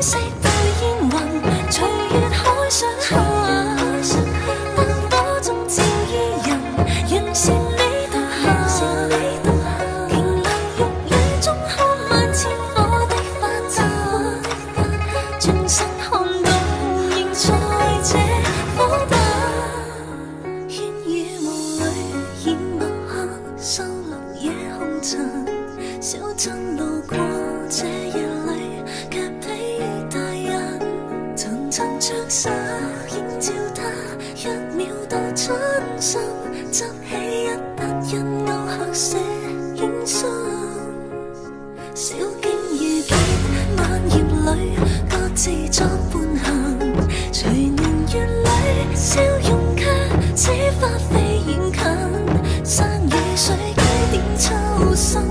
色到煙雲，隨月海上下，燈火中照依人，完善你獨下。瓊樓玉宇中看萬千火的繁雜，轉身看到仍在這火把，煙雨霧裏掩墨客，收錄夜紅塵。小鎮路過這夜裏，卻比大人層層着實映照他，一秒到春心，執起一筆印勾刻寫影信。小徑遇見萬葉裏，各自作伴行，隨年月裏笑容卻似花飛遠近，山與水幾點秋深，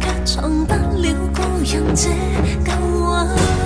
卻藏不了故人這舊魂。